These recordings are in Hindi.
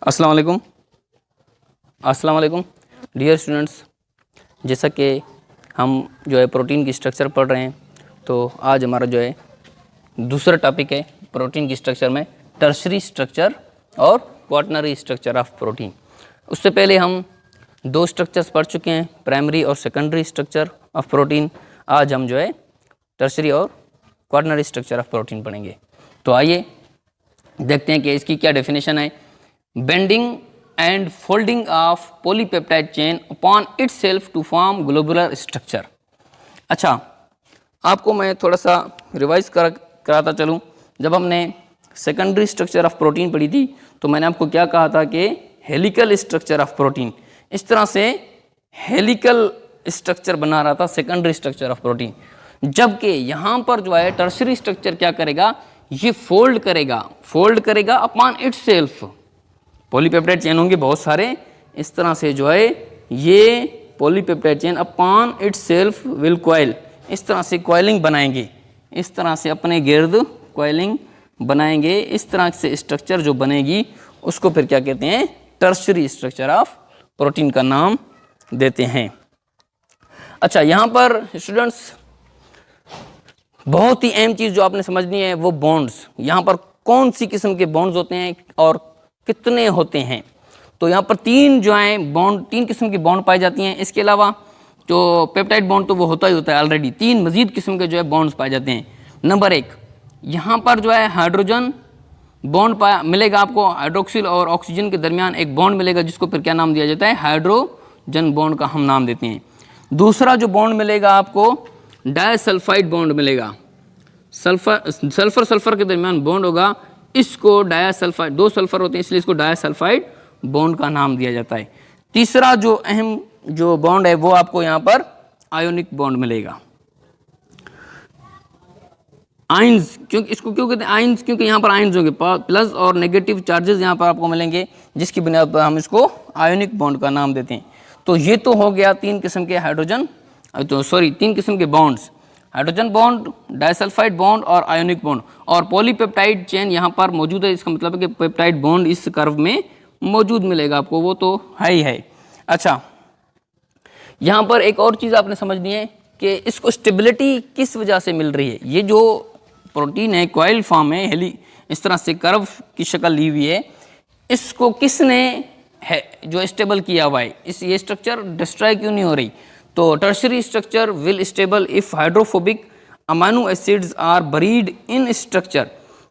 अस्सलाम वालेकुम डियर स्टूडेंट्स। जैसा कि हम जो है प्रोटीन की स्ट्रक्चर पढ़ रहे हैं, तो आज हमारा जो है दूसरा टॉपिक है प्रोटीन की स्ट्रक्चर में टर्शरी स्ट्रक्चर और क्वाटरनरी स्ट्रक्चर ऑफ प्रोटीन। उससे पहले हम दो स्ट्रक्चर्स पढ़ चुके हैं, प्राइमरी और सेकेंडरी स्ट्रक्चर ऑफ प्रोटीन। आज हम जो है टर्शरी और क्वाटरनरी स्ट्रक्चर ऑफ प्रोटीन पढ़ेंगे। तो आइए देखते हैं कि इसकी क्या डेफिनेशन है। Bending and folding of polypeptide chain upon itself to form globular structure. अच्छा, आपको मैं थोड़ा सा रिवाइज कराता चलूँ। जब हमने सेकेंडरी स्ट्रक्चर ऑफ प्रोटीन पढ़ी थी तो मैंने आपको क्या कहा था कि हेलिकल स्ट्रक्चर ऑफ प्रोटीन, इस तरह से हेलिकल स्ट्रक्चर बना रहा था सेकेंडरी स्ट्रक्चर ऑफ प्रोटीन। जबकि यहाँ पर जो है टर्शरी स्ट्रक्चर क्या करेगा, ये फोल्ड करेगा अपॉन इटसेल्फ। पॉलीपेप्टाइड चेन होंगे बहुत सारे, इस तरह से जो है ये polypeptide chain upon itself will coil, इस तरह से कॉइलिंग बनाएंगे, इस तरह से अपने गिर्द कॉइलिंग बनाएंगे। इस तरह से स्ट्रक्चर जो बनेगी उसको फिर क्या कहते हैं, टर्शरी स्ट्रक्चर ऑफ प्रोटीन का नाम देते हैं। अच्छा, यहाँ पर स्टूडेंट्स बहुत ही अहम चीज़ जो आपने समझनी है वो बॉन्ड्स। यहाँ पर कौन सी किस्म के बॉन्ड्स होते हैं और कितने होते हैं। तो यहाँ पर तीन किस्म की बॉन्ड पाई जाती हैं। इसके अलावा जो पेप्टाइड बॉन्ड तो वो होता ही होता है ऑलरेडी, तीन मजीद किस्म के जो है बॉन्ड्स पाए जाते हैं। नंबर एक, यहाँ पर जो है हाइड्रोजन बॉन्ड मिलेगा आपको, हाइड्रोक्सिल और ऑक्सीजन के दरमियान एक बॉन्ड मिलेगा जिसको फिर क्या नाम दिया जाता है, हाइड्रोजन बॉन्ड का हम नाम देते हैं। दूसरा जो बॉन्ड मिलेगा आपको डायसल्फाइड बॉन्ड मिलेगा, सल्फर के दरमियान बॉन्ड होगा, इसको डायसल्फाइड, दो सल्फर होते हैं इसलिए इसको डायसल्फाइड बॉन्ड का नाम दिया जाता है। तीसरा जो अहम जो बॉन्ड है वो आपको यहाँ पर आयोनिक बॉन्ड मिलेगा। आयंस, क्योंकि इसको क्यों कहते हैं आयंस, क्योंकि यहाँ पर आयंस होंगे, प्लस और नेगेटिव चार्जेस यहाँ पर आपको मिलेंगे, जिसकी बुनियाद पर हम इसको आयोनिक बॉन्ड का नाम देते हैं। तो ये तो हो गया तीन किस्म के तीन किस्म के bonds, hydrogen bond, disulphide bond और आयोनिक बॉन्ड। और पॉलीपेप्टाइड चेन यहाँ पर मौजूद है, इसका मतलब है कि पेप्टाइड बॉन्ड इस कर्व में मौजूद मिलेगा आपको, वो तो है ही है। अच्छा, यहाँ पर एक और चीज़ आपने समझनी है कि इसको स्टेबिलिटी किस वजह से मिल रही है। ये जो प्रोटीन है कॉइल फॉर्म है, इस तरह से कर्व की शक्ल ली हुई है, इसको किसने है जो स्टेबल किया हुआ है, ये स्ट्रक्चर डिस्ट्रॉय क्यों नहीं हो रही। तो tertiary structure will stable if hydrophobic amino acids are buried in structure.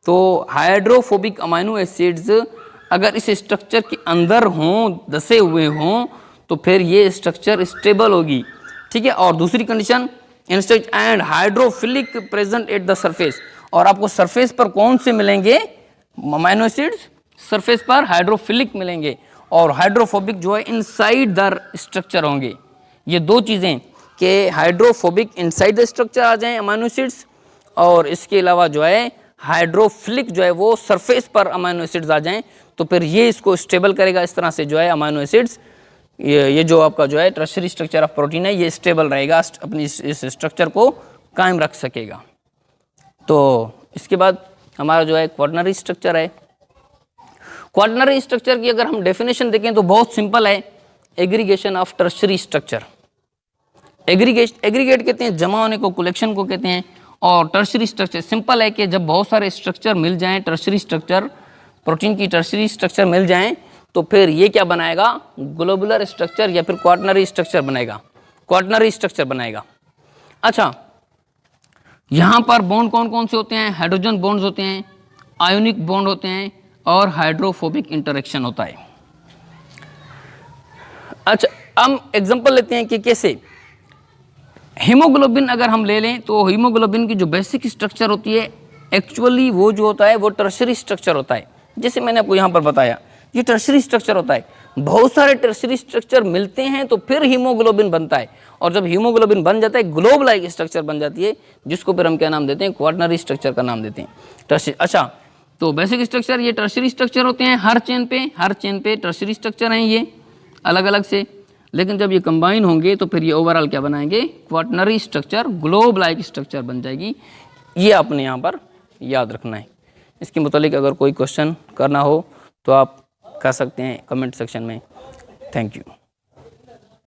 तो हाइड्रोफोबिक अमाइनो एसिड्स अगर इस स्ट्रक्चर के अंदर हों, दसे हुए हों, तो फिर ये स्ट्रक्चर स्टेबल होगी, ठीक है। और दूसरी कंडीशन, इंस्टेज and hydrophilic present at the surface. और आपको सरफेस पर कौन से मिलेंगे अमाइनो एसिड्स, सरफेस पर हाइड्रोफिलिक मिलेंगे, और हाइड्रोफोबिक जो है इनसाइड द स्ट्रक्चर होंगे। ये दो चीज़ें कि हाइड्रोफोबिक इनसाइड द स्ट्रक्चर आ जाएं अमाइनो एसिड्स, और इसके अलावा जो है हाइड्रोफिलिक जो है वो सरफेस पर अमाइनो एसिड्स आ जाएं, तो फिर ये इसको स्टेबल करेगा। इस तरह से जो है अमाइनो एसिड्स, ये जो आपका जो है टर्शरी स्ट्रक्चर ऑफ प्रोटीन है ये स्टेबल रहेगा, अपनी इस स्ट्रक्चर को कायम रख सकेगा। तो इसके बाद हमारा जो है क्वाटरनरी स्ट्रक्चर है। क्वाटरनरी स्ट्रक्चर की अगर हम डेफिनेशन देखें तो बहुत सिंपल है, aggregation of tertiary structure. Aggregate कहते हैं जमा होने को, कलेक्शन को कहते हैं। और टर्शरी स्ट्रक्चर सिंपल है कि जब बहुत सारे स्ट्रक्चर मिल जाएं, टर्शरी स्ट्रक्चर, प्रोटीन की टर्शरी स्ट्रक्चर मिल जाएं, तो फिर ये क्या बनाएगा, ग्लोबुलर स्ट्रक्चर या फिर क्वाटरनरी स्ट्रक्चर बनाएगा, अच्छा, यहाँ पर बॉन्ड कौन कौन से होते हैं, हाइड्रोजन बॉन्ड्स होते हैं, आयोनिक बॉन्ड होते हैं, और हाइड्रोफोबिक इंटरेक्शन होता है। अच्छा, हम एग्जांपल लेते हैं कि कैसे हीमोग्लोबिन अगर हम ले लें तो हीमोग्लोबिन की जो बेसिक स्ट्रक्चर होती है एक्चुअली वो जो होता है वो टर्शरी स्ट्रक्चर होता है। जैसे मैंने आपको यहाँ पर बताया ये टर्शरी स्ट्रक्चर होता है। बहुत सारे टर्शरी स्ट्रक्चर मिलते हैं तो फिर हीमोग्लोबिन बनता है, और जब हीमोग्लोबिन बन जाता है ग्लोब लाइक स्ट्रक्चर बन जाती है, जिसको फिर हम क्या नाम देते हैं, क्वाटरनरी स्ट्रक्चर का नाम देते हैं, टर्शरी। अच्छा, तो बेसिक स्ट्रक्चर ये टर्शरी स्ट्रक्चर होते हैं, हर चेन पे टर्शरी स्ट्रक्चर हैं ये अलग अलग से, लेकिन जब ये कंबाइन होंगे तो फिर ये ओवरऑल क्या बनाएंगे, quaternary structure, globe like structure बन जाएगी। ये आपने यहाँ पर याद रखना है। इसके मुतालिक अगर कोई क्वेश्चन करना हो तो आप दिखा सकते हैं कमेंट सेक्शन में। Thank you.